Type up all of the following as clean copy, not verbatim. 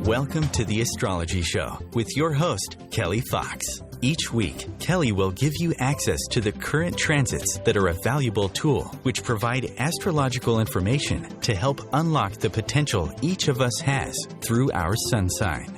Welcome to the Astrology Show with your host, Kelli Fox. Each week, Kelli will give you access to the current transits that are a valuable tool which provide astrological information to help unlock the potential each of us has through our sun sign.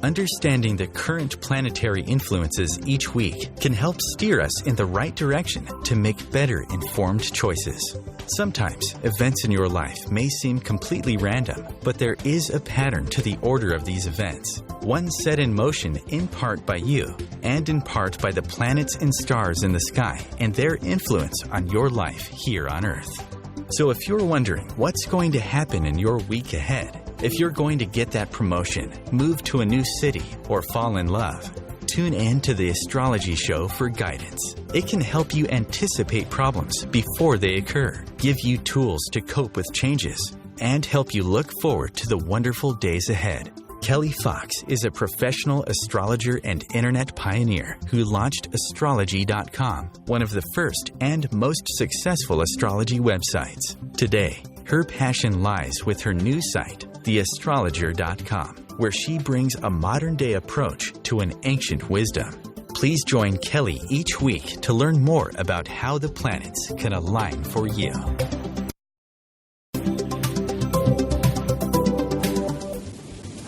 Understanding the current planetary influences each week can help steer us in the right direction to make better informed choices. Sometimes, events in your life may seem completely random, but there is a pattern to the order of these events, one set in motion in part by you, and in part by the planets and stars in the sky and their influence on your life here on Earth. So if you're wondering what's going to happen in your week ahead, if you're going to get that promotion, move to a new city, or fall in love, tune in to the Astrology Show for guidance. It can help you anticipate problems before they occur, give you tools to cope with changes, and help you look forward to the wonderful days ahead. Kelli Fox is a professional astrologer and internet pioneer who launched Astrology.com, one of the first and most successful astrology websites. Today, her passion lies with her new site, theastrologer.com, where she brings a modern-day approach to an ancient wisdom. Please join Kelli each week to learn more about how the planets can align for you.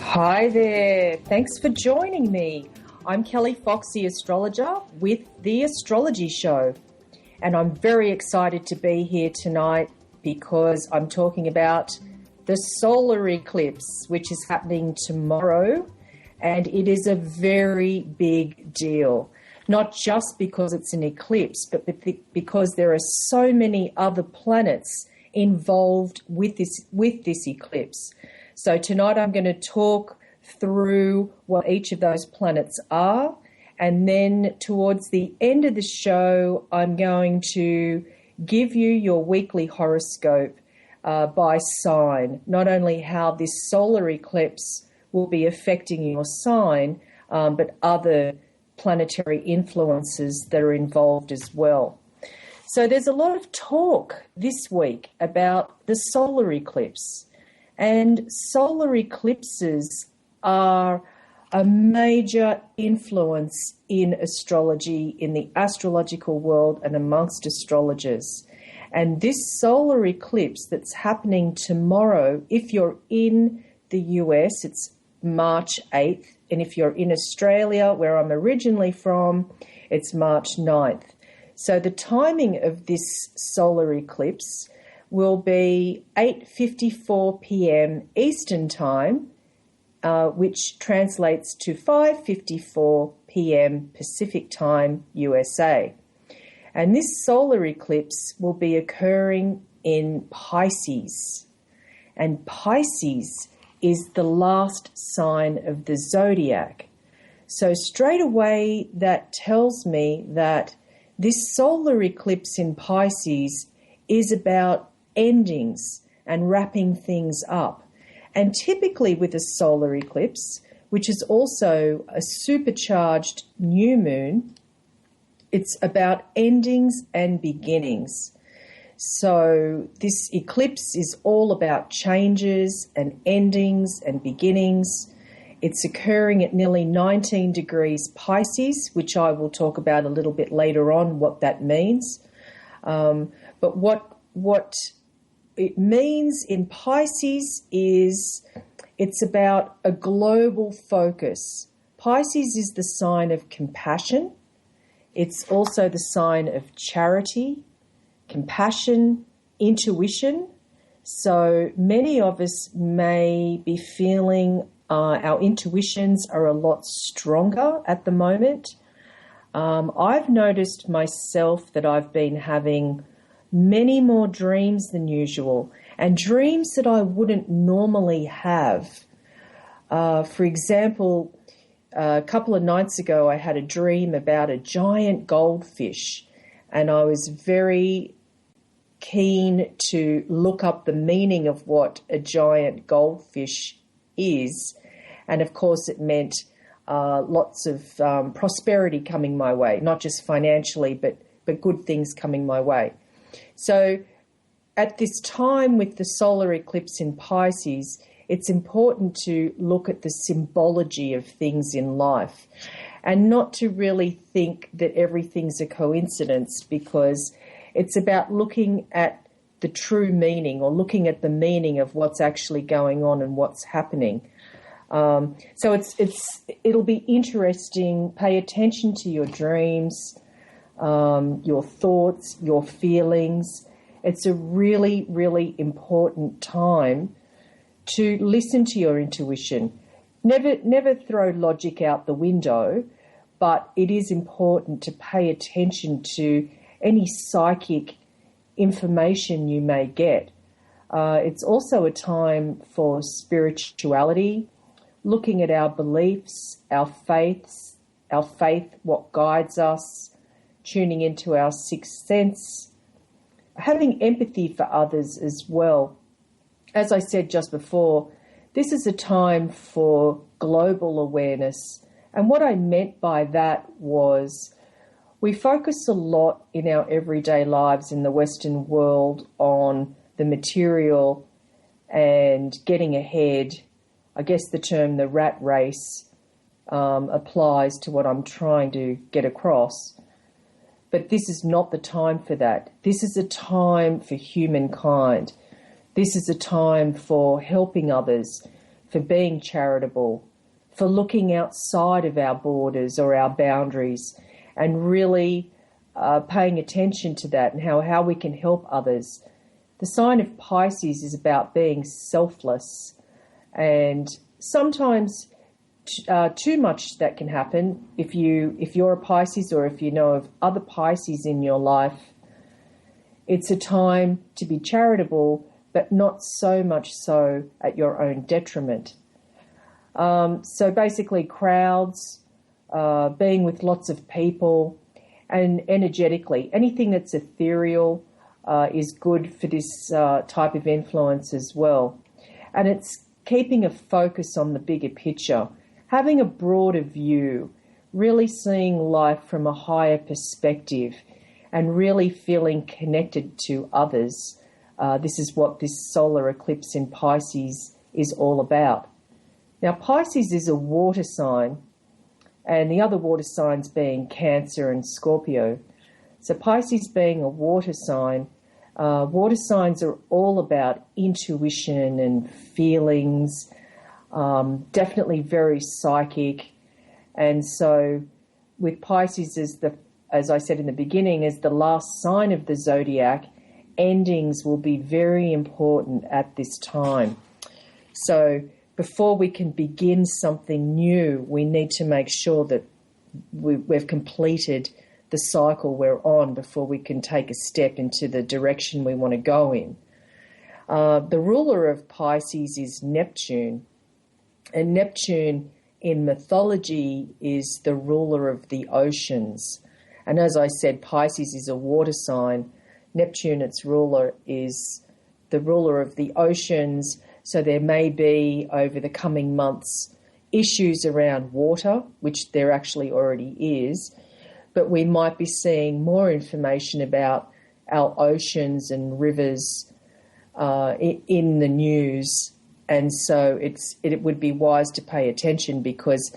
Hi there. Thanks for joining me. I'm Kelli Fox, the astrologer with The Astrology Show. And I'm very excited to be here tonight because I'm talking about the solar eclipse, which is happening tomorrow. And it is a very big deal, not just because it's an eclipse, but because there are so many other planets involved with this eclipse. So tonight I'm going to talk through what each of those planets are, and then towards the end of the show, I'm going to give you your weekly horoscope by sign, not only how this solar eclipse will be affecting your sign, but other planetary influences that are involved as well. So there's a lot of talk this week about the solar eclipse. And solar eclipses are a major influence in astrology, in the astrological world and amongst astrologers. And this solar eclipse that's happening tomorrow, if you're in the US, it's March 8th. And if you're in Australia, where I'm originally from, it's March 9th. So the timing of this solar eclipse will be 8:54 p.m. Eastern Time, which translates to 5:54 p.m. Pacific Time, USA. And this solar eclipse will be occurring in Pisces. And Pisces is the last sign of the zodiac. So straight away, that tells me that this solar eclipse in Pisces is about endings and wrapping things up. And typically with a solar eclipse, which is also a supercharged new moon, it's about endings and beginnings. So this eclipse is all about changes and endings and beginnings. It's occurring at nearly 19 degrees Pisces, which I will talk about a little bit later on what that means. But what it means in Pisces is it's about a global focus. Pisces is the sign of compassion. It's also the sign of charity, compassion, intuition. So many of us may be feeling our intuitions are a lot stronger at the moment. I've noticed myself that I've been having many more dreams than usual, and dreams that I wouldn't normally have. For example, a couple of nights ago, I had a dream about a giant goldfish, and I was very keen to look up the meaning of what a giant goldfish is. And of course, it meant lots of prosperity coming my way, not just financially, but good things coming my way. So at this time with the solar eclipse in Pisces, it's important to look at the symbology of things in life and not to really think that everything's a coincidence, because it's about looking at the true meaning, or looking at the meaning of what's actually going on and what's happening. So it'll be interesting. Pay attention to your dreams, your thoughts, your feelings. It's a really, really important time to listen to your intuition. Never throw logic out the window, but it is important to pay attention to any psychic information you may get. It's also a time for spirituality, looking at our beliefs, our faith, what guides us, tuning into our sixth sense, having empathy for others as well. As I said just before, this is a time for global awareness. And what I meant by that was we focus a lot in our everyday lives in the Western world on the material and getting ahead. I guess the term the rat race applies to what I'm trying to get across. But this is not the time for that. This is a time for humankind. This is a time for helping others, for being charitable, for looking outside of our borders or our boundaries, and really paying attention to that and how we can help others. The sign of Pisces is about being selfless, and sometimes too much that can happen if you're a Pisces, or if you know of other Pisces in your life. It's a time to be charitable, but not so much so at your own detriment. So basically crowds, being with lots of people, and energetically, anything that's ethereal is good for this type of influence as well. And it's keeping a focus on the bigger picture, having a broader view, really seeing life from a higher perspective, and really feeling connected to others. This is what this solar eclipse in Pisces is all about. Now, Pisces is a water sign, and the other water signs being Cancer and Scorpio. So Pisces being a water signs are all about intuition and feelings, definitely very psychic. And so with Pisces as I said in the beginning, as the last sign of the zodiac, endings will be very important at this time. So before we can begin something new, we need to make sure that we've completed the cycle we're on before we can take a step into the direction we want to go in. The ruler of Pisces is Neptune, and Neptune in mythology is the ruler of the oceans. And as I said, Pisces is a water sign. Neptune, its ruler, is the ruler of the oceans. So there may be, over the coming months, issues around water, which there actually already is, but we might be seeing more information about our oceans and rivers in the news. And so it would be wise to pay attention, because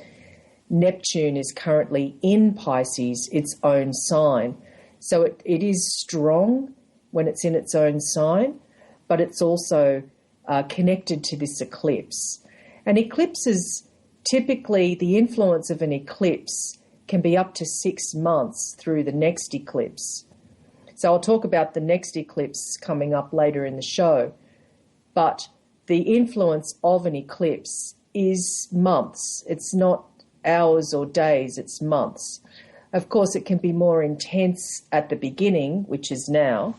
Neptune is currently in Pisces, its own sign. So it is strong when it's in its own sign, but it's also connected to this eclipse. And eclipses, typically the influence of an eclipse can be up to 6 months through the next eclipse. So I'll talk about the next eclipse coming up later in the show. But the influence of an eclipse is months. It's not hours or days, it's months. Of course, it can be more intense at the beginning, which is now,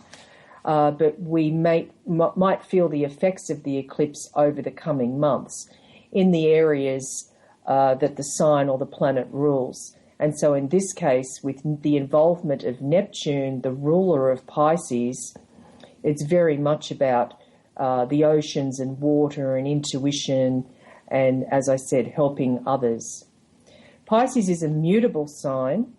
but we might feel the effects of the eclipse over the coming months in the areas that the sign or the planet rules. And so in this case, with the involvement of Neptune, the ruler of Pisces, it's very much about the oceans and water and intuition and, as I said, helping others. Pisces is a mutable sign.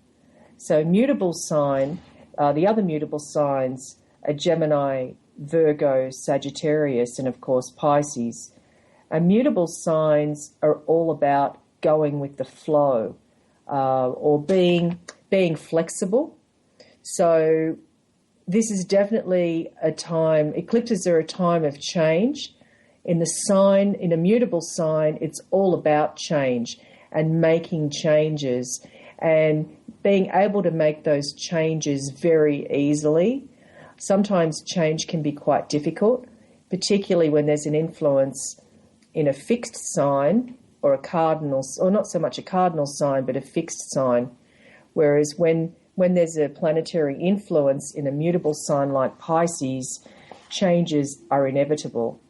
So mutable sign, the other mutable signs are Gemini, Virgo, Sagittarius, and of course Pisces. Immutable signs are all about going with the flow, or being flexible. So this is definitely a time, eclipses are a time of change. In a mutable sign, it's all about change and making changes and being able to make those changes very easily. Sometimes change can be quite difficult, particularly when there's an influence in a fixed sign or a cardinal, or not so much a cardinal sign, but a fixed sign. Whereas when there's a planetary influence in a mutable sign like Pisces, changes are inevitable.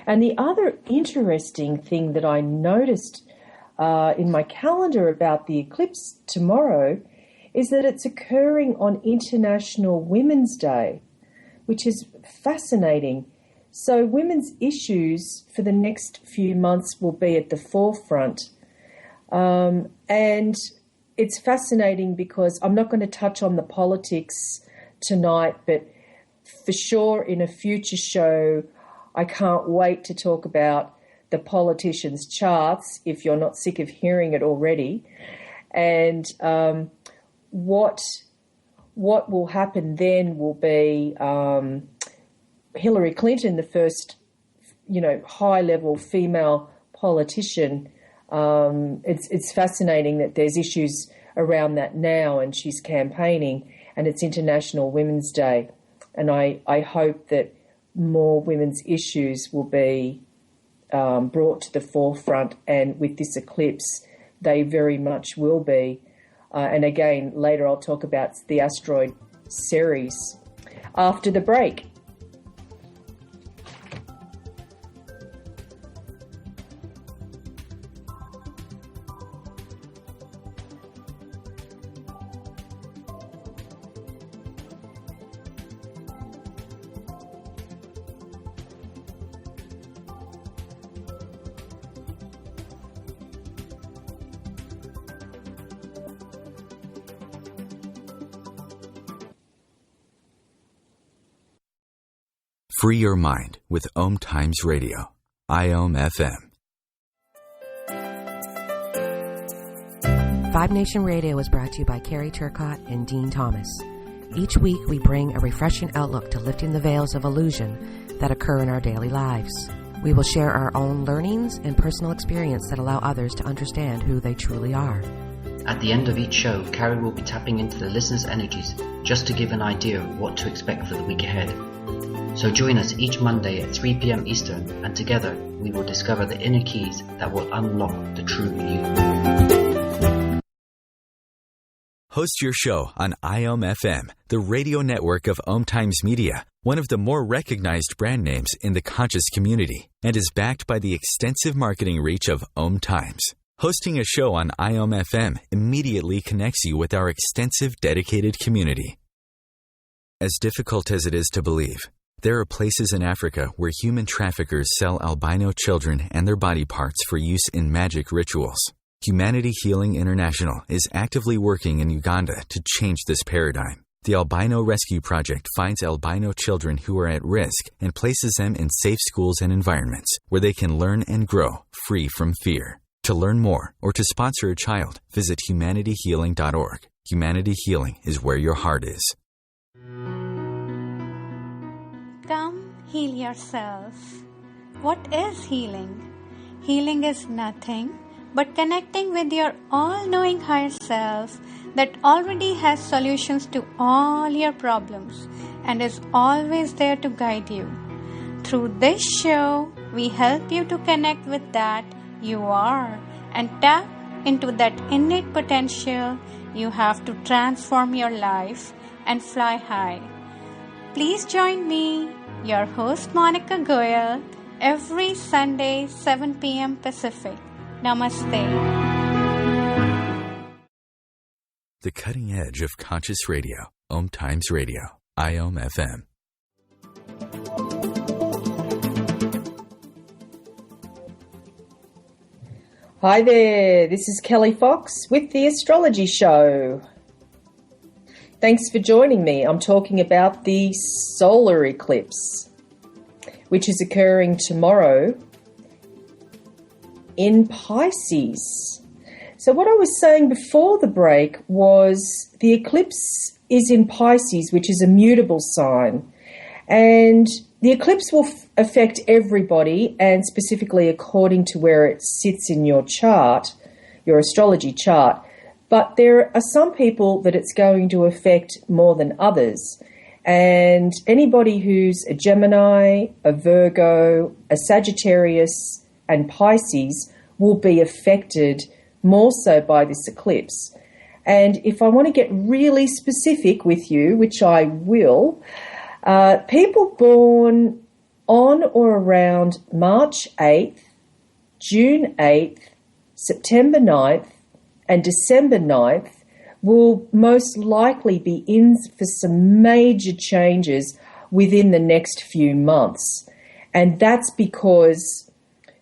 And the other interesting thing that I noticed in my calendar about the eclipse tomorrow is that it's occurring on International Women's Day, which is fascinating. So women's issues for the next few months will be at the forefront. And it's fascinating because I'm not going to touch on the politics tonight, but for sure in a future show, I can't wait to talk about the politicians' charts, if you're not sick of hearing it already. And what will happen then will be Hillary Clinton, the first, high-level female politician. It's fascinating that there's issues around that now, and she's campaigning, and it's International Women's Day. And I hope that more women's issues will be brought to the forefront, and with this eclipse, they very much will be. And again, later I'll talk about the asteroid Ceres after the break. Free your mind with OMTimes Radio, IOM-FM. Five Nation Radio is brought to you by Carrie Turcott and Dean Thomas. Each week we bring a refreshing outlook to lifting the veils of illusion that occur in our daily lives. We will share our own learnings and personal experience that allow others to understand who they truly are. At the end of each show, Carrie will be tapping into the listeners' energies just to give an idea of what to expect for the week ahead. So join us each Monday at 3 p.m. Eastern, and together we will discover the inner keys that will unlock the true you. Host your show on IOM-FM, the radio network of OMTimes Media, one of the more recognized brand names in the conscious community, and is backed by the extensive marketing reach of OMTimes. Hosting a show on IOM-FM immediately connects you with our extensive dedicated community. As difficult as it is to believe, there are places in Africa where human traffickers sell albino children and their body parts for use in magic rituals. Humanity Healing International is actively working in Uganda to change this paradigm. The Albino Rescue Project finds albino children who are at risk and places them in safe schools and environments where they can learn and grow free from fear. To learn more or to sponsor a child, visit humanityhealing.org. Humanity Healing is where your heart is. Come heal yourself. What is healing? Healing is nothing but connecting with your all-knowing higher self that already has solutions to all your problems and is always there to guide you. Through this show, we help you to connect with that you are and tap into that innate potential you have to transform your life and fly high. Please join me, your host Monica Goyal, every Sunday, 7 p.m. Pacific. Namaste. The cutting edge of conscious radio, OMTimes Radio, IOM-FM. Hi there, this is Kelli Fox with the Astrology Show. Thanks for joining me. I'm talking about the solar eclipse, which is occurring tomorrow in Pisces. So what I was saying before the break was the eclipse is in Pisces, which is a mutable sign. And the eclipse will affect everybody, and specifically according to where it sits in your chart, your astrology chart. But there are some people that it's going to affect more than others. And anybody who's a Gemini, a Virgo, a Sagittarius, and Pisces will be affected more so by this eclipse. And if I want to get really specific with you, which I will, people born on or around March 8th, June 8th, September 9th, and December 9th will most likely be in for some major changes within the next few months. And that's because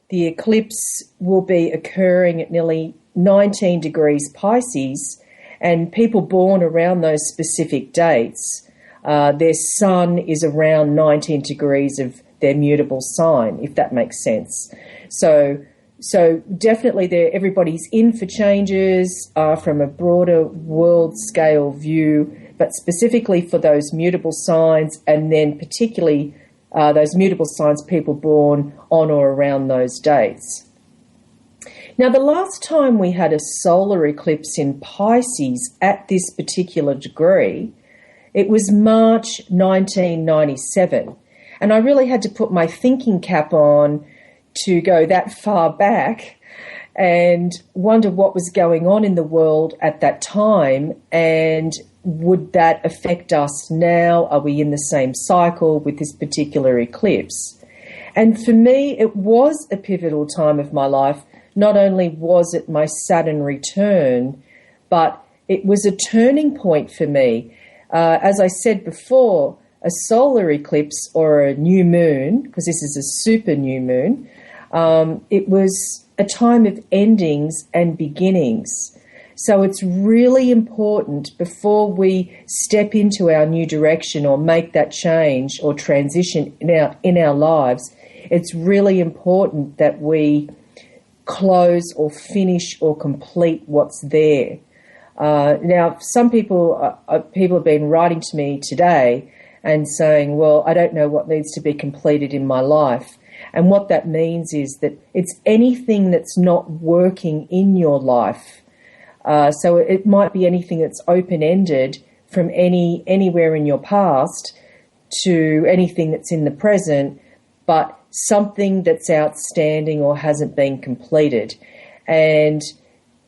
the eclipse will be occurring at nearly 19 degrees Pisces, and people born around those specific dates, their sun is around 19 degrees of their mutable sign, if that makes sense. So definitely everybody's in for changes from a broader world scale view, but specifically for those mutable signs, and then particularly those mutable signs people born on or around those dates. Now, the last time we had a solar eclipse in Pisces at this particular degree, it was March 1997. And I really had to put my thinking cap on to go that far back and wonder what was going on in the world at that time, and would that affect us now? Are we in the same cycle with this particular eclipse? And for me, it was a pivotal time of my life. Not only was it my Saturn return, but it was a turning point for me. As I said before, a solar eclipse or a new moon, because this is a super new moon, it was a time of endings and beginnings. So it's really important before we step into our new direction or make that change or transition in our lives, it's really important that we close or finish or complete what's there. Now, some people have been writing to me today and saying, well, I don't know what needs to be completed in my life. And what that means is that it's anything that's not working in your life. So it might be anything that's open-ended from anywhere in your past to anything that's in the present, but something that's outstanding or hasn't been completed. And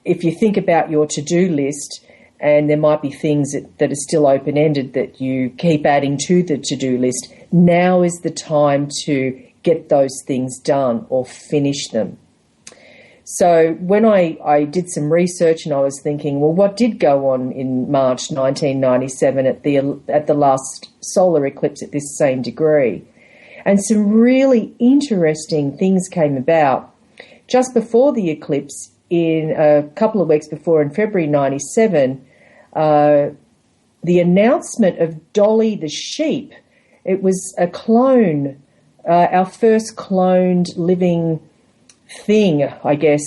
if you think about your to-do list, and there might be things that are still open-ended that you keep adding to the to-do list, now is the time to get those things done or finish them. So when I did some research and I was thinking, well, what did go on in March 1997 at the last solar eclipse at this same degree? And some really interesting things came about. Just before the eclipse, in a couple of weeks before, in February 97, the announcement of Dolly the sheep, it was a clone, our first cloned living thing, I guess,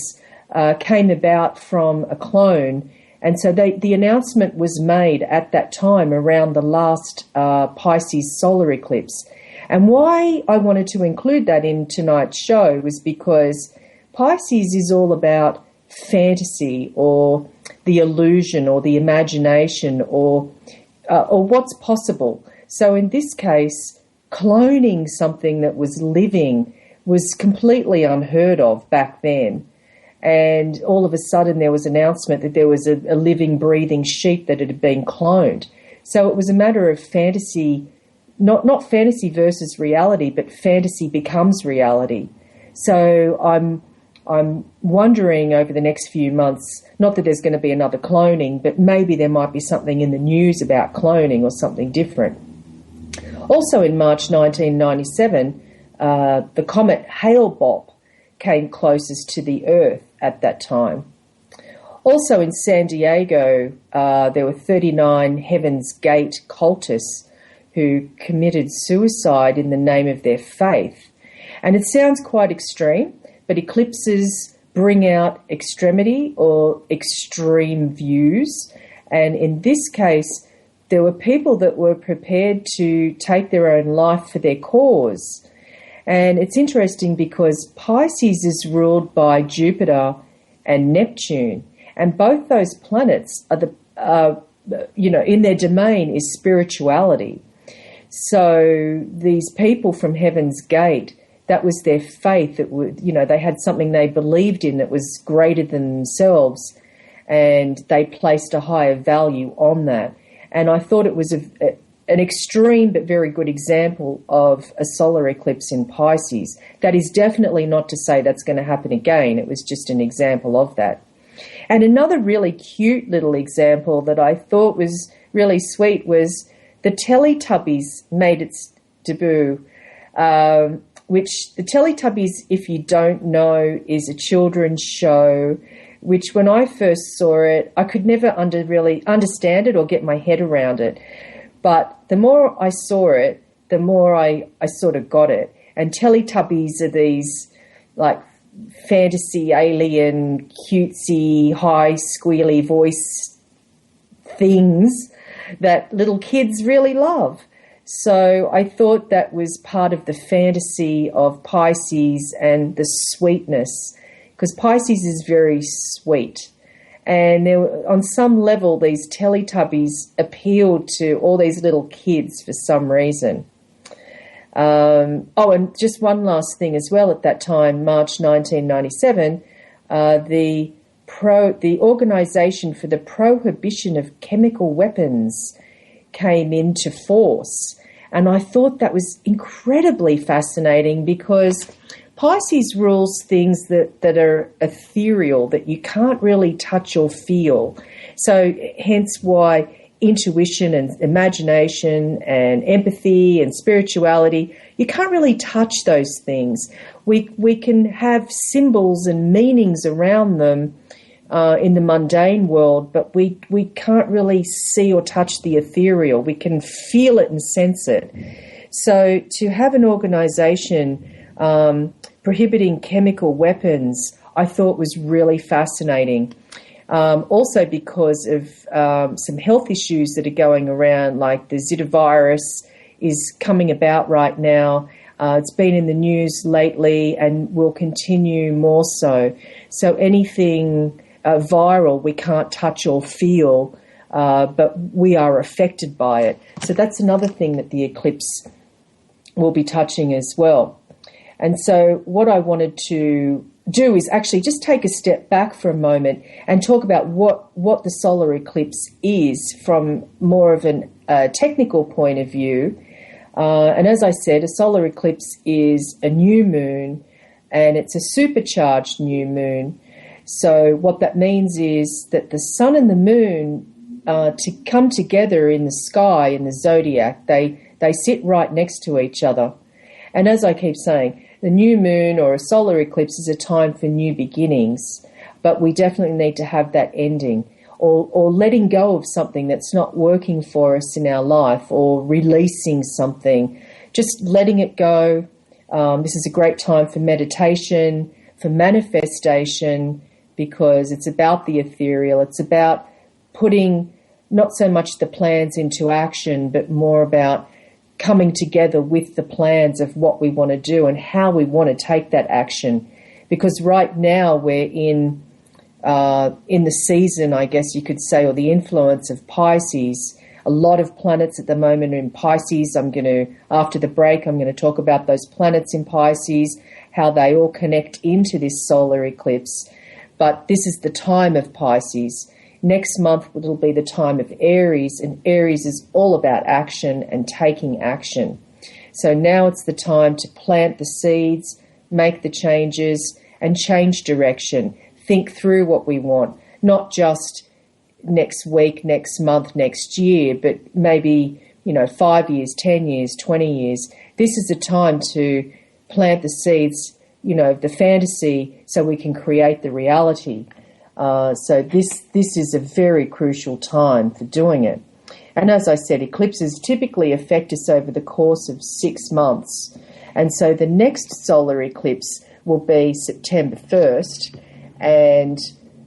came about from a clone. And so the announcement was made at that time around the last Pisces solar eclipse. And why I wanted to include that in tonight's show was because Pisces is all about fantasy or the illusion or the imagination or what's possible. So in this case, cloning something that was living was completely unheard of back then. And all of a sudden there was an announcement that there was a living, breathing sheep that had been cloned. So it was a matter of fantasy, not fantasy versus reality, but fantasy becomes reality. So I'm wondering over the next few months, not that there's going to be another cloning, but maybe there might be something in the news about cloning or something different. Also in March 1997, the comet Hale-Bopp came closest to the Earth at that time. Also in San Diego, there were 39 Heaven's Gate cultists who committed suicide in the name of their faith. And it sounds quite extreme, but eclipses bring out extremity or extreme views. And in this case, there were people that were prepared to take their own life for their cause. And it's interesting because Pisces is ruled by Jupiter and Neptune, and both those planets are in their domain is spirituality. So these people from Heaven's Gate, that was their faith. That would, they had something they believed in that was greater than themselves, and they placed a higher value on that. And I thought it was an extreme but very good example of a solar eclipse in Pisces. That is definitely not to say that's going to happen again. It was just an example of that. And another really cute little example that I thought was really sweet was the Teletubbies made its debut, which the Teletubbies, if you don't know, is a children's show, which when I first saw it, I could never really understand it or get my head around it. But the more I saw it, the more I sort of got it. And Teletubbies are these like fantasy, alien, cutesy, high, squealy voice things that little kids really love. So I thought that was part of the fantasy of Pisces and the sweetness, because Pisces is very sweet. And on some level, these Teletubbies appealed to all these little kids for some reason. And just one last thing as well. At that time, March 1997, the Organisation for the Prohibition of Chemical Weapons came into force. And I thought that was incredibly fascinating because Pisces rules things that are ethereal, that you can't really touch or feel. So hence why intuition and imagination and empathy and spirituality, you can't really touch those things. We can have symbols and meanings around them in the mundane world, but we can't really see or touch the ethereal. We can feel it and sense it. So to have an organisation prohibiting chemical weapons, I thought was really fascinating. Also because of some health issues that are going around, like the Zika virus is coming about right now. It's been in the news lately and will continue more so. So anything viral we can't touch or feel, but we are affected by it. So that's another thing that the eclipse will be touching as well. And so what I wanted to do is actually just take a step back for a moment and talk about what the solar eclipse is from more of a technical point of view. And as I said, a solar eclipse is a new moon, and it's a supercharged new moon. So what that means is that the sun and the moon to come together in the sky, in the zodiac, they sit right next to each other. And as I keep saying, the new moon or a solar eclipse is a time for new beginnings, but we definitely need to have that ending or letting go of something that's not working for us in our life, or releasing something, just letting it go. This is a great time for meditation, for manifestation, because it's about the ethereal. It's about putting not so much the plans into action, but more about coming together with the plans of what we want to do and how we want to take that action. Because right now we're in the season, I guess you could say, or the influence of Pisces. A lot of planets at the moment are in Pisces. After the break, I'm going to talk about those planets in Pisces, how they all connect into this solar eclipse. But this is the time of Pisces. Next month it'll be the time of Aries, and Aries is all about action and taking action. So now it's the time to plant the seeds, make the changes, and change direction. Think through what we want, not just next week, next month, next year, but maybe, 5 years, 10 years, 20 years. This is the time to plant the seeds, the fantasy, so we can create the reality. So this is a very crucial time for doing it. And as I said, eclipses typically affect us over the course of 6 months. And so the next solar eclipse will be September 1st. and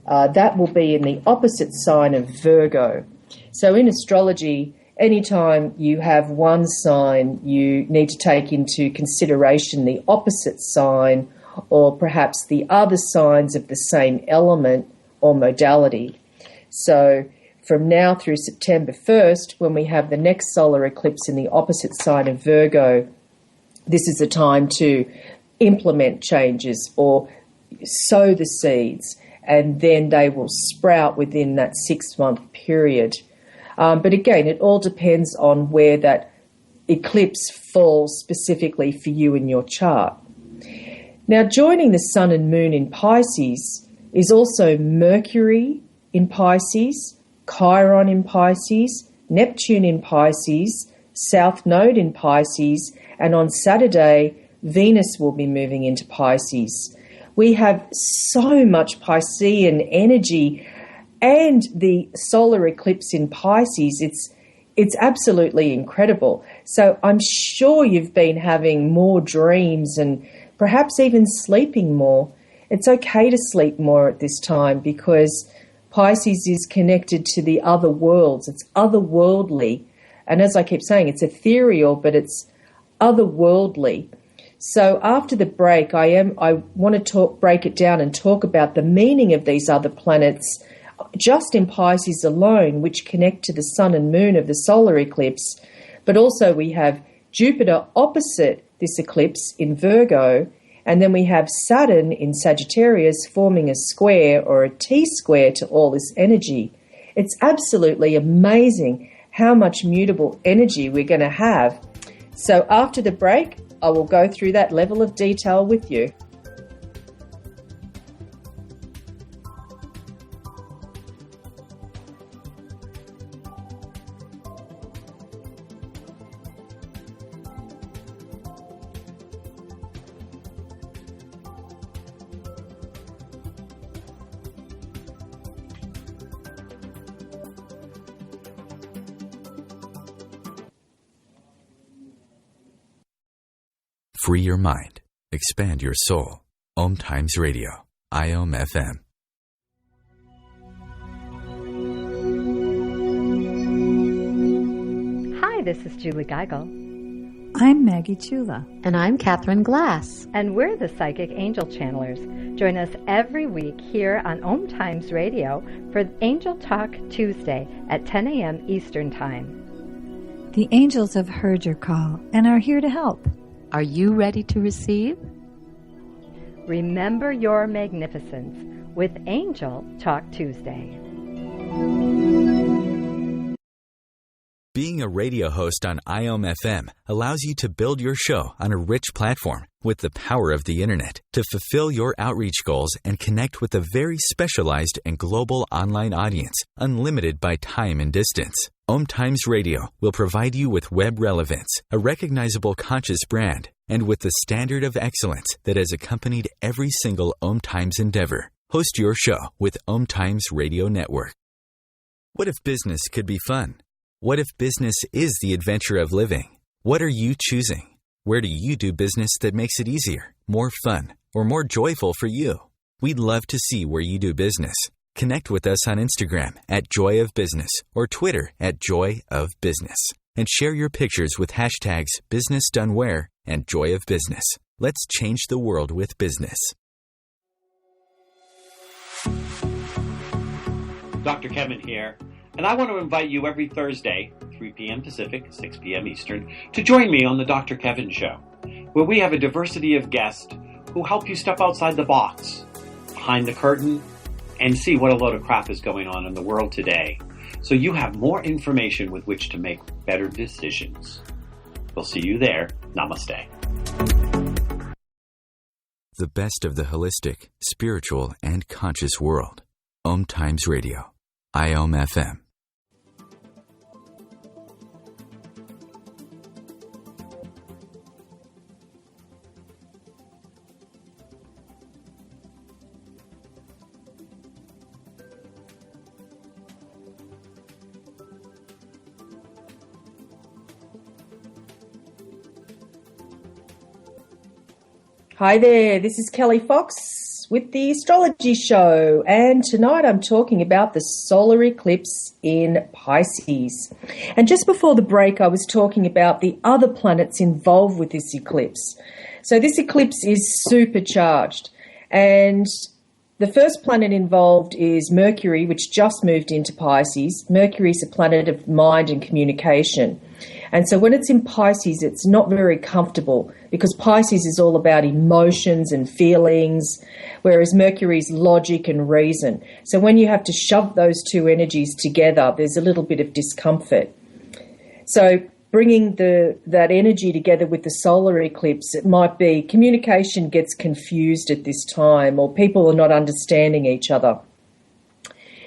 that will be in the opposite sign of Virgo. So in astrology, anytime you have one sign, you need to take into consideration the opposite sign or perhaps the other signs of the same element or modality. So from now through September 1st, when we have the next solar eclipse in the opposite sign of Virgo, this is a time to implement changes or sow the seeds, and then they will sprout within that 6-month period. But again, it all depends on where that eclipse falls specifically for you in your chart. Now, joining the Sun and Moon in Pisces is also Mercury in Pisces, Chiron in Pisces, Neptune in Pisces, South Node in Pisces, and on Saturday, Venus will be moving into Pisces. We have so much Piscean energy, and the solar eclipse in Pisces, it's absolutely incredible. So I'm sure you've been having more dreams and perhaps even sleeping more. It's okay to sleep more at this time because Pisces is connected to the other worlds. It's otherworldly. And as I keep saying, it's ethereal, but it's otherworldly. So after the break, I want to break it down and talk about the meaning of these other planets just in Pisces alone, which connect to the Sun and Moon of the solar eclipse. But also we have Jupiter opposite this eclipse in Virgo, and then we have Saturn in Sagittarius forming a square or a T-square to all this energy. It's absolutely amazing how much mutable energy we're going to have. So after the break, I will go through that level of detail with you. Free your mind. Expand your soul. OMTimes Radio. IOM FM. Hi, this is Julie Geigel. I'm Maggie Chula. And I'm Catherine Glass. And we're the Psychic Angel Channelers. Join us every week here on OMTimes Radio for Angel Talk Tuesday at 10 a.m. Eastern Time. The angels have heard your call and are here to help. Are you ready to receive? Remember your magnificence with Angel Talk Tuesday. Being a radio host on IOM FM allows you to build your show on a rich platform with the power of the internet to fulfill your outreach goals and connect with a very specialized and global online audience, unlimited by time and distance. OMTimes Radio will provide you with web relevance, a recognizable conscious brand, and with the standard of excellence that has accompanied every single OMTimes endeavor. Host your show with OMTimes Radio Network. What if business could be fun? What if business is the adventure of living? What are you choosing? Where do you do business that makes it easier, more fun, or more joyful for you? We'd love to see where you do business. Connect with us on Instagram at Joy of Business or Twitter at Joy of Business, and share your pictures with hashtags BusinessDoneWhere and Joy of Business. Let's change the world with business. Dr. Kevin here, and I want to invite you every Thursday, 3 p.m. Pacific, 6 p.m. Eastern, to join me on the Dr. Kevin Show, where we have a diversity of guests who help you step outside the box, behind the curtain, and see what a load of crap is going on in the world today, so you have more information with which to make better decisions. We'll see you there. Namaste. The best of the holistic, spiritual, and conscious world. OMTimes Radio. IOM FM. Hi there, this is Kelli Fox with the Astrology Show, and tonight I'm talking about the solar eclipse in Pisces. And just before the break, I was talking about the other planets involved with this eclipse. So this eclipse is supercharged, and the first planet involved is Mercury, which just moved into Pisces. Mercury is a planet of mind and communication. And so when it's in Pisces, it's not very comfortable because Pisces is all about emotions and feelings, whereas Mercury's logic and reason. So when you have to shove those two energies together, there's a little bit of discomfort. So bringing that energy together with the solar eclipse, it might be communication gets confused at this time, or people are not understanding each other.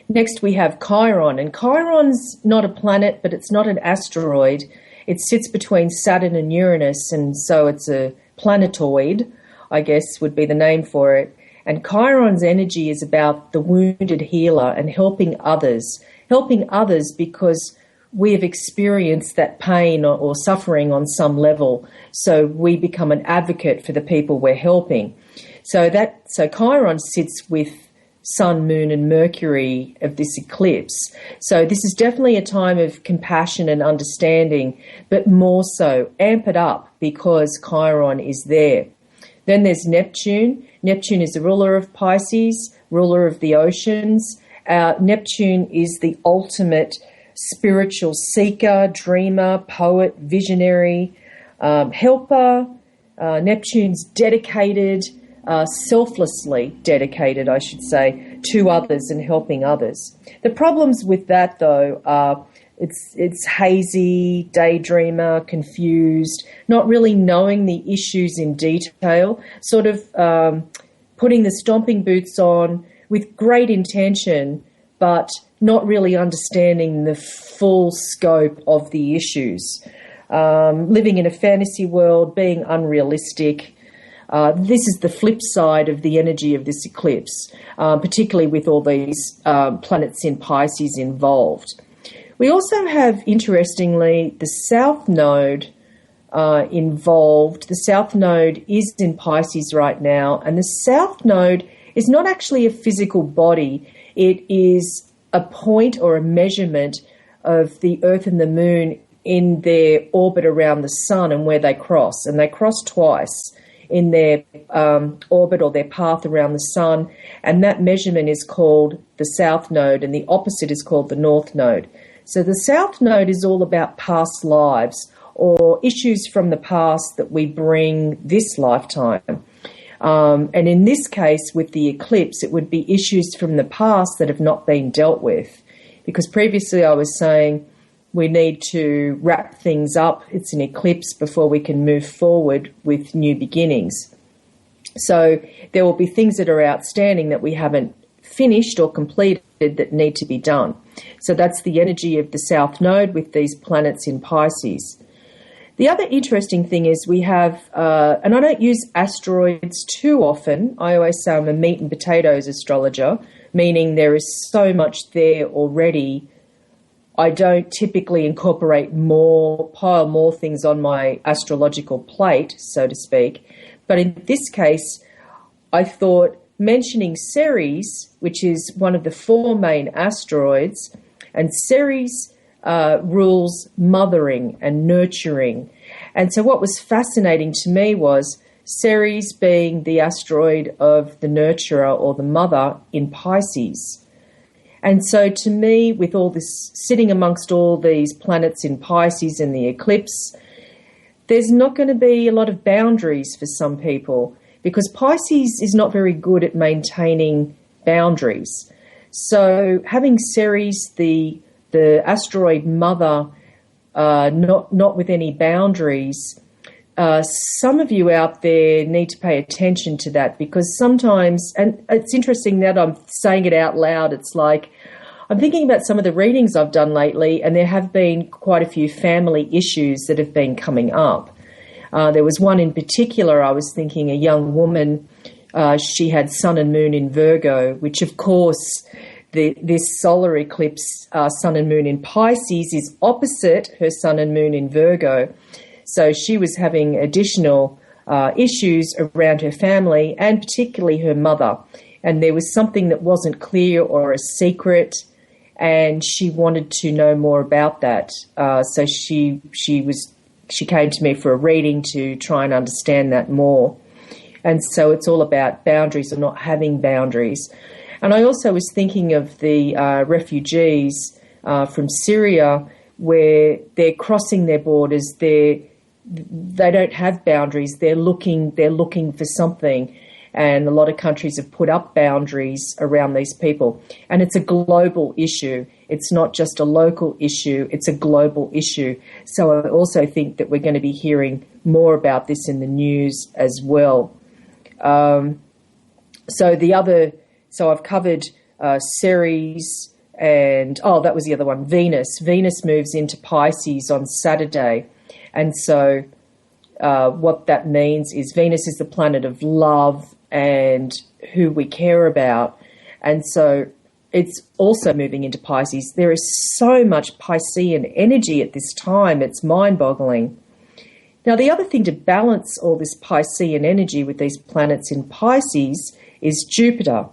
Next we have Chiron, and Chiron's not a planet, but it's not an asteroid. It sits between Saturn and Uranus, and so it's a planetoid, I guess would be the name for it. And Chiron's energy is about the wounded healer and helping others because we have experienced that pain or suffering on some level, so we become an advocate for the people we're helping. So Chiron sits with Sun, Moon and Mercury of this eclipse. So this is definitely a time of compassion and understanding, but more so amp it up because Chiron is there. Then there's Neptune. Neptune is the ruler of Pisces, ruler of the oceans. Neptune is the ultimate spiritual seeker, dreamer, poet, visionary, helper. Neptune's dedicated, selflessly dedicated, I should say, to others and helping others. The problems with that, though, are it's hazy, daydreamer, confused, not really knowing the issues in detail, sort of putting the stomping boots on with great intention, but not really understanding the full scope of the issues. Living in a fantasy world, being unrealistic. This is the flip side of the energy of this eclipse, particularly with all these planets in Pisces involved. We also have, interestingly, the South Node involved. The South Node is in Pisces right now, and the South Node is not actually a physical body. It is a point or a measurement of the Earth and the Moon in their orbit around the Sun and where they cross. And they cross twice in their orbit or their path around the Sun, and that measurement is called the South Node, and the opposite is called the North Node. So the South Node is all about past lives or issues from the past that we bring this lifetime. And in this case, with the eclipse, it would be issues from the past that have not been dealt with. Because previously I was saying we need to wrap things up. It's an eclipse before we can move forward with new beginnings. So there will be things that are outstanding that we haven't finished or completed that need to be done. So that's the energy of the South Node with these planets in Pisces. The other interesting thing is we have, and I don't use asteroids too often. I always say I'm a meat and potatoes astrologer, meaning there is so much there already. I don't typically incorporate pile more things on my astrological plate, so to speak. But in this case, I thought mentioning Ceres, which is one of the 4 main asteroids, and Ceres rules mothering and nurturing. And so what was fascinating to me was Ceres being the asteroid of the nurturer or the mother in Pisces. And so to me, with all this, sitting amongst all these planets in Pisces and the eclipse, there's not going to be a lot of boundaries for some people because Pisces is not very good at maintaining boundaries. So having Ceres, the asteroid mother, not with any boundaries, some of you out there need to pay attention to that because sometimes, and it's interesting that I'm saying it out loud, it's like I'm thinking about some of the readings I've done lately, and there have been quite a few family issues that have been coming up. There was one in particular, I was thinking, a young woman, she had Sun and Moon in Virgo, which of course this solar eclipse, Sun and Moon in Pisces, is opposite her Sun and Moon in Virgo. So she was having additional issues around her family and particularly her mother. And there was something that wasn't clear or a secret, and she wanted to know more about that. So she came to me for a reading to try and understand that more. And so it's all about boundaries or not having boundaries. And I also was thinking of the refugees from Syria, where they're crossing their borders. They don't have boundaries. They're looking for something. And a lot of countries have put up boundaries around these people. And it's a global issue. It's not just a local issue. It's a global issue. So I also think that we're going to be hearing more about this in the news as well. So I've covered Ceres and, that was the other one, Venus. Venus moves into Pisces on Saturday. And so what that means is Venus is the planet of love and who we care about. And so it's also moving into Pisces. There is so much Piscean energy at this time. It's mind-boggling. Now, the other thing to balance all this Piscean energy with these planets in Pisces is Jupiter.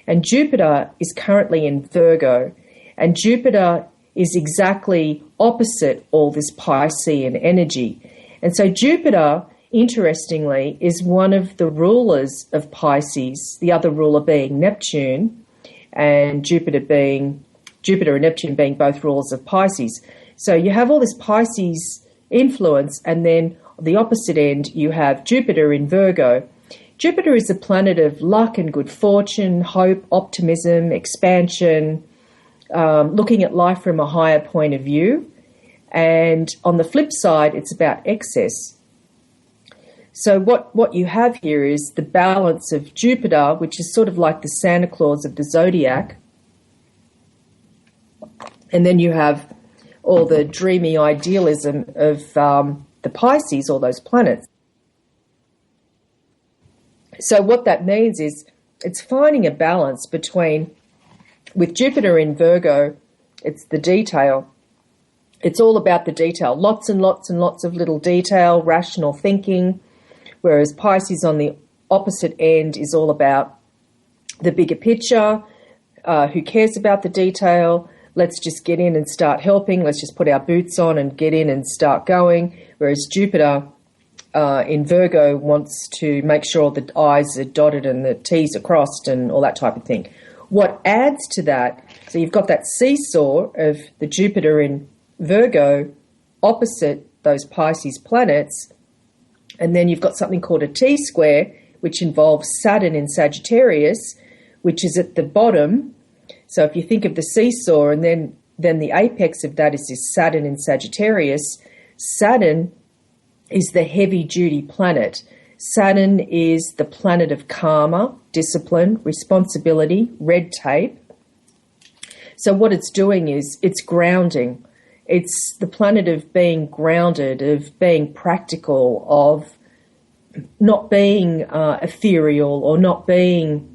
And Jupiter is currently in Virgo. And Jupiter is exactly opposite all this Piscean energy. And so Jupiter, interestingly, is one of the rulers of Pisces, the other ruler being Neptune, and Jupiter and Neptune being both rulers of Pisces. So you have all this Pisces influence, and then on the opposite end, you have Jupiter in Virgo. Jupiter is a planet of luck and good fortune, hope, optimism, expansion, looking at life from a higher point of view. And on the flip side, it's about excess. So what you have here is the balance of Jupiter, which is sort of like the Santa Claus of the zodiac. And then you have all the dreamy idealism of the Pisces, all those planets. So what that means is it's finding a balance between, with Jupiter in Virgo, it's the detail. It's all about the detail, lots and lots and lots of little detail, rational thinking, whereas Pisces on the opposite end is all about the bigger picture, who cares about the detail, let's just get in and start helping, let's just put our boots on and get in and start going, whereas Jupiter in Virgo wants to make sure the I's are dotted and the T's are crossed and all that type of thing. What adds to that, so you've got that seesaw of the Jupiter in Virgo opposite those Pisces planets, and then you've got something called a T-square, which involves Saturn in Sagittarius, which is at the bottom. So if you think of the seesaw, and then the apex of that is this Saturn in Sagittarius. Saturn is the heavy-duty planet. Saturn is the planet of karma, discipline, responsibility, red tape. So what it's doing is it's grounding. It's the planet of being grounded, of being practical, of not being ethereal or not being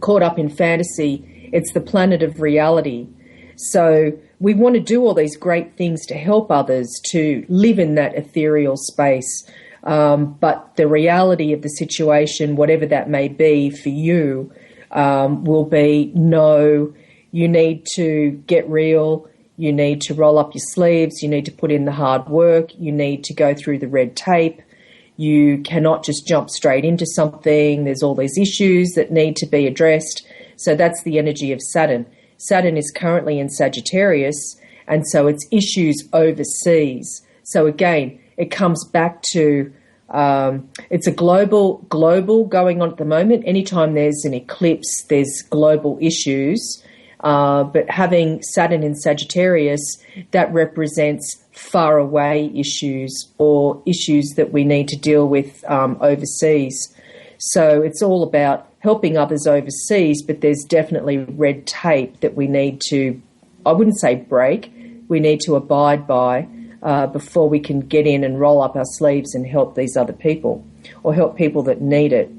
caught up in fantasy. It's the planet of reality. So we want to do all these great things to help others to live in that ethereal space. But the reality of the situation, whatever that may be for you, will be, no, you need to get real. You need to roll up your sleeves. You need to put in the hard work. You need to go through the red tape. You cannot just jump straight into something. There's all these issues that need to be addressed. So that's the energy of Saturn. Saturn is currently in Sagittarius, and so it's issues overseas. So again, it comes back to it's a global going on at the moment. Anytime there's an eclipse, there's global issues. But having Saturn in Sagittarius, that represents far away issues or issues that we need to deal with overseas. So it's all about helping others overseas, but there's definitely red tape that we need to, I wouldn't say break, we need to abide by before we can get in and roll up our sleeves and help these other people or help people that need it.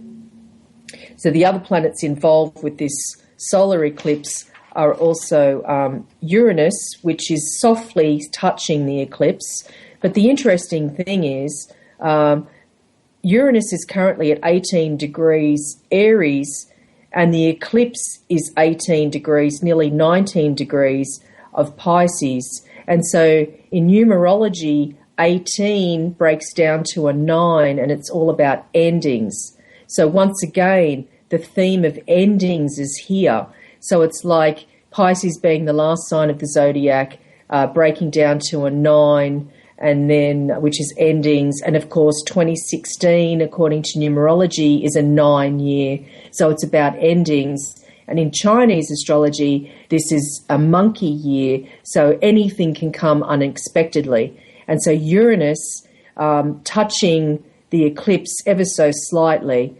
So the other planets involved with this solar eclipse are also Uranus, which is softly touching the eclipse. But the interesting thing is Uranus is currently at 18 degrees Aries, and the eclipse is 18 degrees, nearly 19 degrees of Pisces. And so in numerology, 18 breaks down to a 9, and it's all about endings. So once again, the theme of endings is here. So it's like Pisces being the last sign of the zodiac, breaking down to a 9, and then which is endings. And of course, 2016, according to numerology, is a 9 year. So it's about endings. And in Chinese astrology, this is a monkey year. So anything can come unexpectedly. And so Uranus touching the eclipse ever so slightly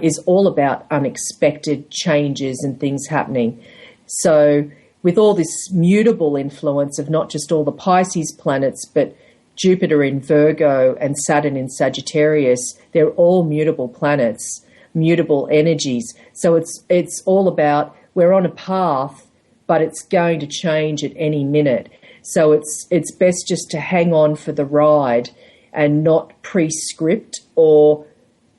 is all about unexpected changes and things happening. So with all this mutable influence of not just all the Pisces planets, but Jupiter in Virgo and Saturn in Sagittarius, they're all mutable planets, mutable energies. So it's all about, we're on a path, but it's going to change at any minute. So it's best just to hang on for the ride and not pre-script, or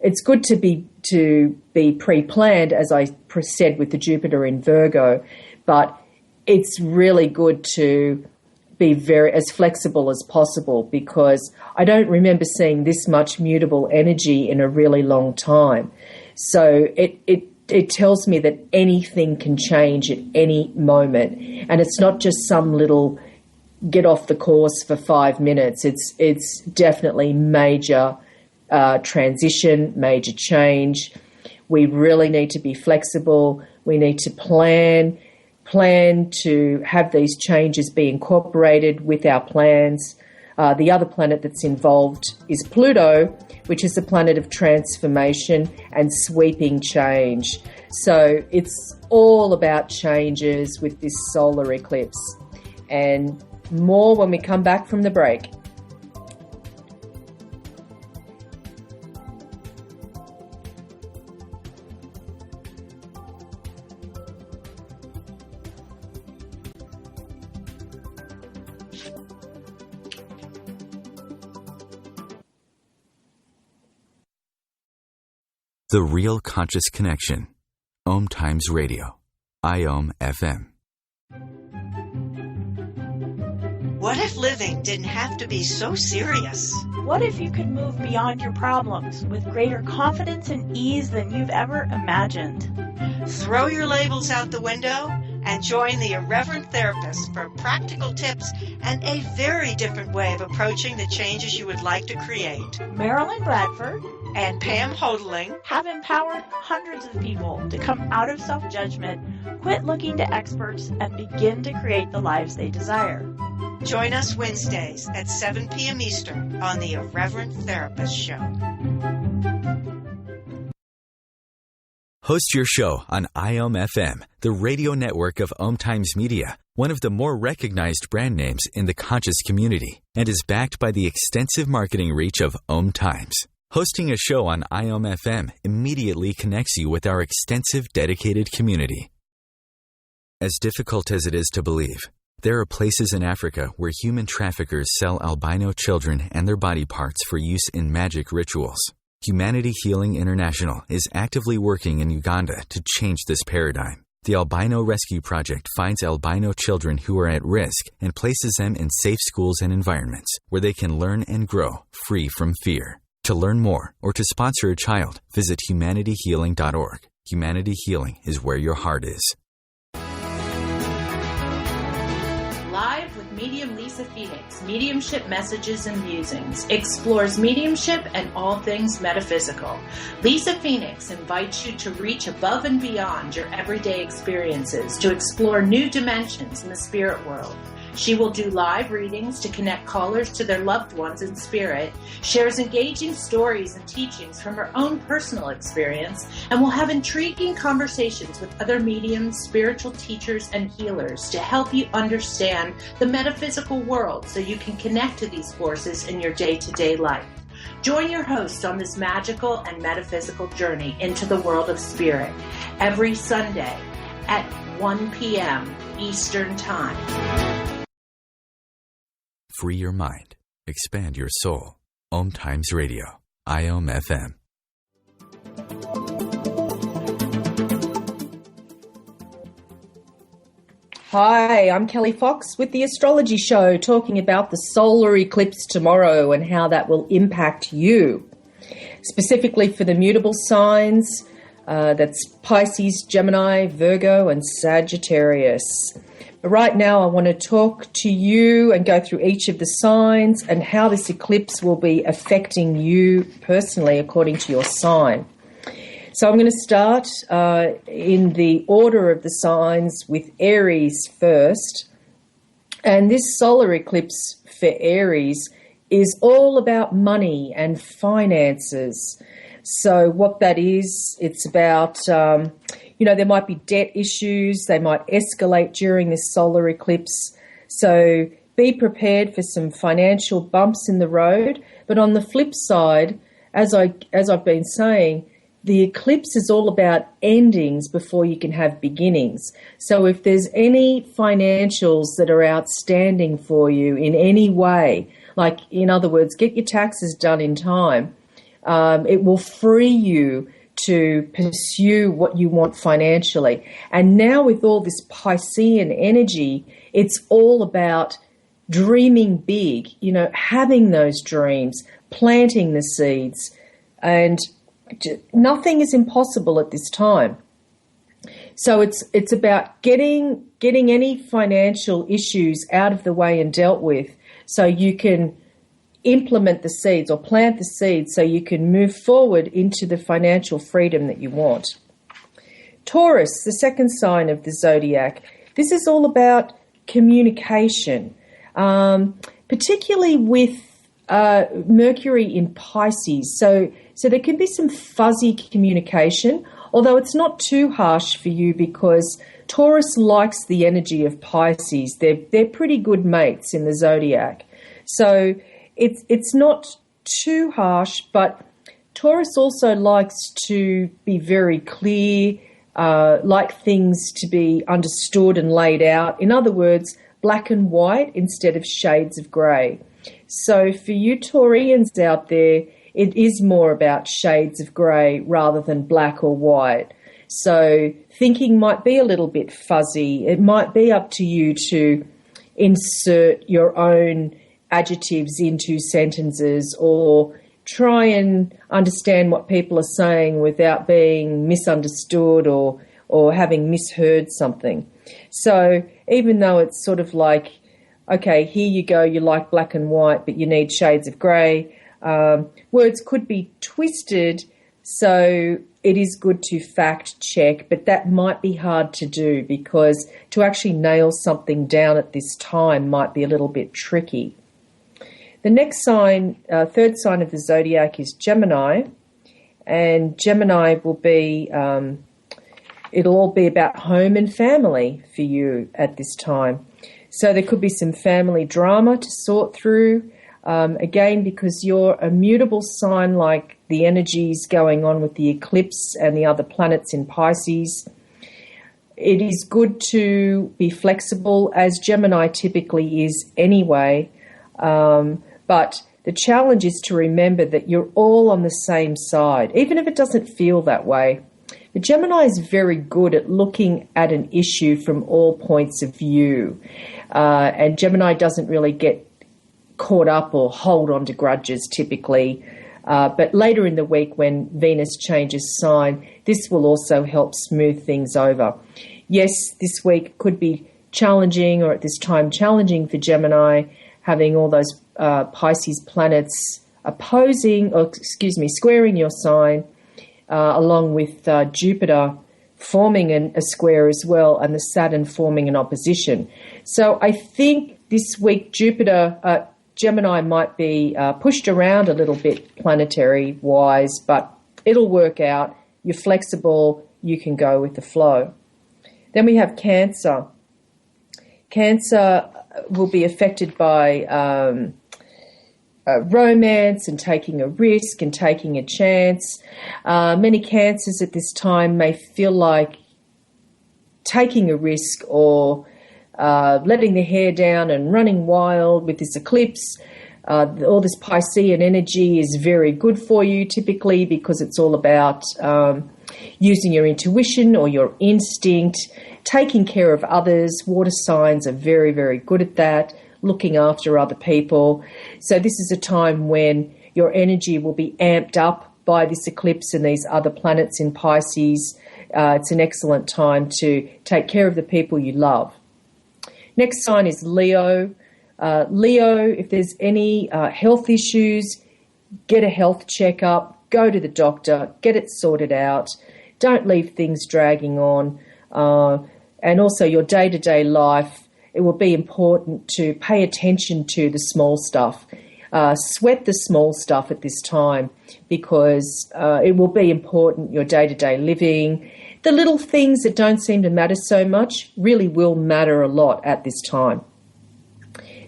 it's good to be pre-planned, as I said with the Jupiter in Virgo, but it's really good to be as flexible as possible, because I don't remember seeing this much mutable energy in a really long time. So it tells me that anything can change at any moment, and it's not just some little get off the course for 5 minutes. It's definitely major transition, major change. We really need to be flexible. We need to plan to have these changes be incorporated with our plans. The other planet that's involved is Pluto, which is a planet of transformation and sweeping change. So it's all about changes with this solar eclipse, and more when we come back from the break. The Real Conscious Connection. OMTimes Radio. IOM FM. What if living didn't have to be so serious? What if you could move beyond your problems with greater confidence and ease than you've ever imagined? Throw your labels out the window and join the Irreverent Therapist for practical tips and a very different way of approaching the changes you would like to create. Marilyn Bradford and Pam Hodling have empowered hundreds of people to come out of self-judgment, quit looking to experts, and begin to create the lives they desire. Join us Wednesdays at 7 p.m. Eastern on the Irreverent Therapist Show. Host your show on IOM FM, the radio network of OMTimes Media, one of the more recognized brand names in the conscious community, and is backed by the extensive marketing reach of OMTimes. Hosting a show on IOM FM immediately connects you with our extensive dedicated community. As difficult as it is to believe, there are places in Africa where human traffickers sell albino children and their body parts for use in magic rituals. Humanity Healing International is actively working in Uganda to change this paradigm. The Albino Rescue Project finds albino children who are at risk and places them in safe schools and environments where they can learn and grow free from fear. To learn more or to sponsor a child, visit humanityhealing.org. Humanity Healing is where your heart is. Live with medium Lisa Phoenix, Mediumship Messages and Musings, explores mediumship and all things metaphysical. Lisa Phoenix invites you to reach above and beyond your everyday experiences, to explore new dimensions in the spirit world. She will do live readings to connect callers to their loved ones in spirit, shares engaging stories and teachings from her own personal experience, and will have intriguing conversations with other mediums, spiritual teachers, and healers to help you understand the metaphysical world so you can connect to these forces in your day-to-day life. Join your host on this magical and metaphysical journey into the world of spirit every Sunday at 1 p.m. Eastern Time. Free your mind. Expand your soul. OMTimes Radio. IOM FM. Hi, I'm Kelli Fox with the Astrology Show, talking about the solar eclipse tomorrow and how that will impact you. Specifically for the mutable signs, that's Pisces, Gemini, Virgo, and Sagittarius. But right now I want to talk to you and go through each of the signs and how this eclipse will be affecting you personally according to your sign. So I'm going to start in the order of the signs with Aries first. And this solar eclipse for Aries is all about money and finances. So what that is, it's about, there might be debt issues. They might escalate during this solar eclipse. So be prepared for some financial bumps in the road. But on the flip side, as I've been saying, the eclipse is all about endings before you can have beginnings. So if there's any financials that are outstanding for you in any way, like in other words, get your taxes done in time, it will free you to pursue what you want financially. And now with all this Piscean energy, it's all about dreaming big, having those dreams, planting the seeds, and nothing is impossible at this time. So it's about getting any financial issues out of the way and dealt with so you can implement the seeds or plant the seeds so you can move forward into the financial freedom that you want. Taurus, the second sign of the zodiac, this is all about communication, particularly with Mercury in Pisces. So there can be some fuzzy communication, although it's not too harsh for you because Taurus likes the energy of Pisces. They're pretty good mates in the zodiac. So it's not too harsh, but Taurus also likes to be very clear, like things to be understood and laid out. In other words, black and white instead of shades of grey. So for you Taurians out there, it is more about shades of grey rather than black or white. So thinking might be a little bit fuzzy. It might be up to you to insert your own adjectives into sentences or try and understand what people are saying without being misunderstood or having misheard something. So even though it's sort of like, okay, here you go, you like black and white, but you need shades of grey, words could be twisted, so it is good to fact check, but that might be hard to do because to actually nail something down at this time might be a little bit tricky. The next sign, third sign of the zodiac is Gemini, and Gemini will be, it'll all be about home and family for you at this time. So there could be some family drama to sort through. Again, because you're a mutable sign like the energies going on with the eclipse and the other planets in Pisces, it is good to be flexible, as Gemini typically is anyway. But the challenge is to remember that you're all on the same side, even if it doesn't feel that way. The Gemini is very good at looking at an issue from all points of view. And Gemini doesn't really get caught up or hold on to grudges typically. But later in the week when Venus changes sign, this will also help smooth things over. Yes, this week could be challenging, or at this time challenging for Gemini, having all those Pisces planets squaring your sign, along with Jupiter forming a square as well, and the Saturn forming an opposition. So I think this week Gemini might be pushed around a little bit planetary-wise, but it'll work out. You're flexible. You can go with the flow. Then we have Cancer. Cancer will be affected by romance and taking a risk and taking a chance. Many Cancers at this time may feel like taking a risk or letting their hair down and running wild with this eclipse. All this Piscean energy is very good for you typically because it's all about using your intuition or your instinct, taking care of others. Water signs are very, very good at that, looking after other people. So this is a time when your energy will be amped up by this eclipse and these other planets in Pisces. It's an excellent time to take care of the people you love. Next sign is Leo. Leo, if there's any health issues, get a health checkup, go to the doctor, get it sorted out. Don't leave things dragging on. And also your day-to-day life, it will be important to pay attention to the small stuff. Sweat the small stuff at this time because it will be important, your day-to-day living. The little things that don't seem to matter so much really will matter a lot at this time.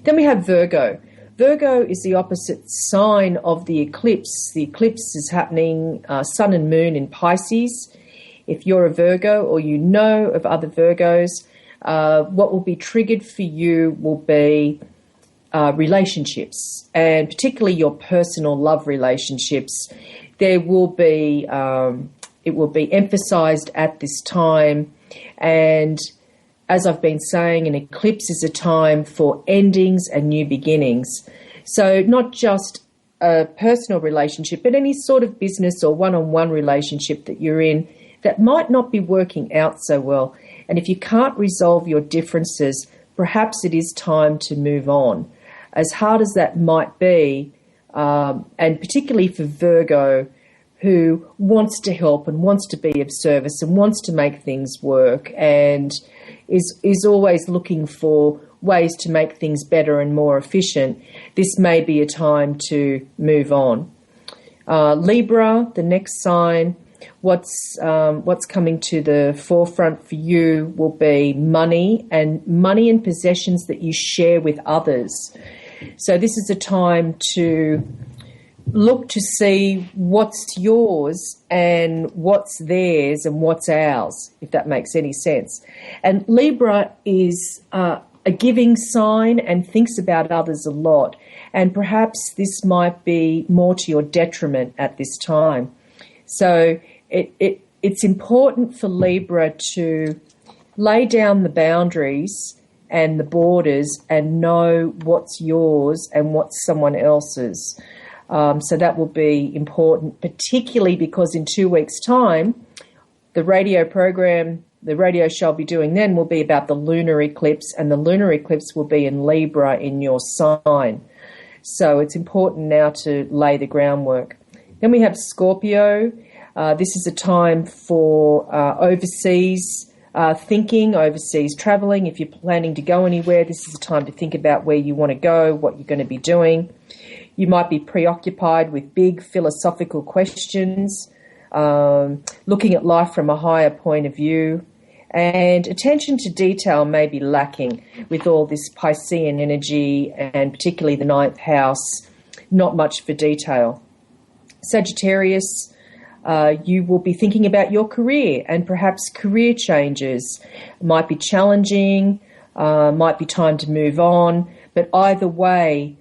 Then we have Virgo. Virgo is the opposite sign of the eclipse. The eclipse is happening sun and moon in Pisces. If you're a Virgo or you know of other Virgos, what will be triggered for you will be relationships, and particularly your personal love relationships. There will be, it will be emphasized at this time, and as I've been saying, an eclipse is a time for endings and new beginnings. So not just a personal relationship, but any sort of business or one-on-one relationship that you're in that might not be working out so well. And if you can't resolve your differences, perhaps it is time to move on. As hard as that might be, and particularly for Virgo, who wants to help and wants to be of service and wants to make things work and is always looking for ways to make things better and more efficient, this may be a time to move on. Libra, the next sign, what's coming to the forefront for you will be money and possessions that you share with others. So this is a time to look to see what's yours and what's theirs and what's ours, if that makes any sense. And Libra is a giving sign and thinks about others a lot. And perhaps this might be more to your detriment at this time. So it's important for Libra to lay down the boundaries and the borders and know what's yours and what's someone else's. So that will be important, particularly because in 2 weeks' time, the radio show I'll be doing then will be about the lunar eclipse, and the lunar eclipse will be in Libra in your sign. So it's important now to lay the groundwork. Then we have Scorpio. This is a time for overseas thinking, overseas traveling. If you're planning to go anywhere, this is a time to think about where you want to go, what you're going to be doing. You might be preoccupied with big philosophical questions, looking at life from a higher point of view, and attention to detail may be lacking with all this Piscean energy and particularly the 9th house, not much for detail. Sagittarius, you will be thinking about your career and perhaps career changes. It might be challenging, might be time to move on, but either way,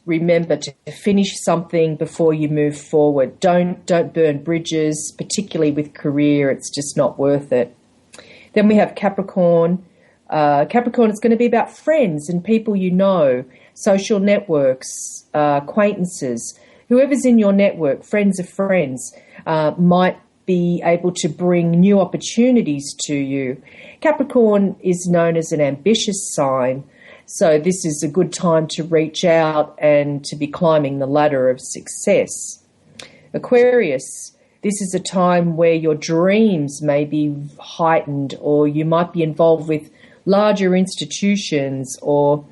remember to finish something before you move forward. Don't burn bridges, particularly with career. It's just not worth it. Then we have Capricorn. Capricorn is going to be about friends and people you know, social networks, acquaintances. Whoever's in your network, friends of friends, might be able to bring new opportunities to you. Capricorn is known as an ambitious sign, so this is a good time to reach out and to be climbing the ladder of success. Aquarius, this is a time where your dreams may be heightened, or you might be involved with larger institutions or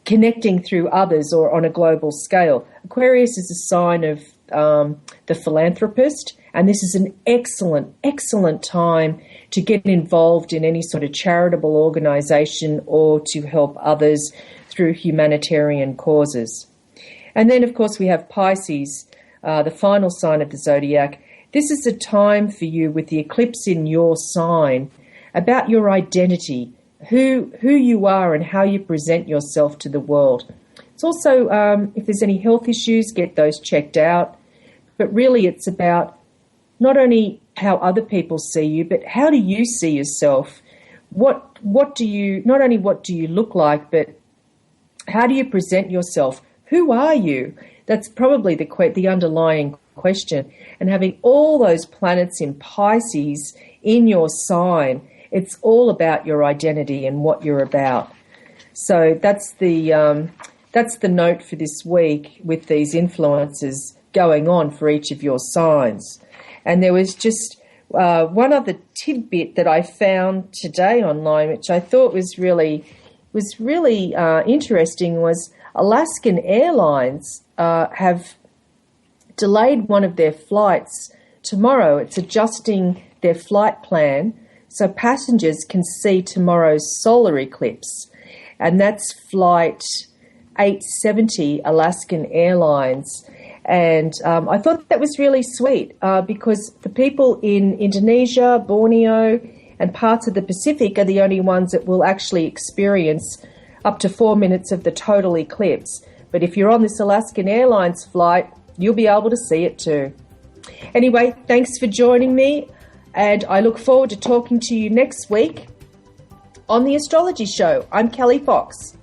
connecting through others or on a global scale. Aquarius is a sign of the philanthropist, and this is an excellent time to get involved in any sort of charitable organisation or to help others through humanitarian causes. And then, of course, we have Pisces, the final sign of the zodiac. This is a time for you with the eclipse in your sign about your identity, who you are and how you present yourself to the world. It's also, if there's any health issues, get those checked out. But really it's about not only how other people see you, but how do you see yourself? What do you, not only what do you look like, but how do you present yourself? Who are you? That's probably the underlying question. And having all those planets in Pisces in your sign, it's all about your identity and what you're about. So that's the note for this week with these influences going on for each of your signs. And there was just one other tidbit that I found today online, which I thought was really interesting, was Alaskan Airlines have delayed one of their flights tomorrow. It's adjusting their flight plan so passengers can see tomorrow's solar eclipse. And that's flight 870, Alaskan Airlines. And I thought that was really sweet because the people in Indonesia, Borneo, and parts of the Pacific are the only ones that will actually experience up to 4 minutes of the total eclipse. But if you're on this Alaskan Airlines flight, you'll be able to see it too. Anyway, thanks for joining me, and I look forward to talking to you next week on The Astrology Show. I'm Kelli Fox.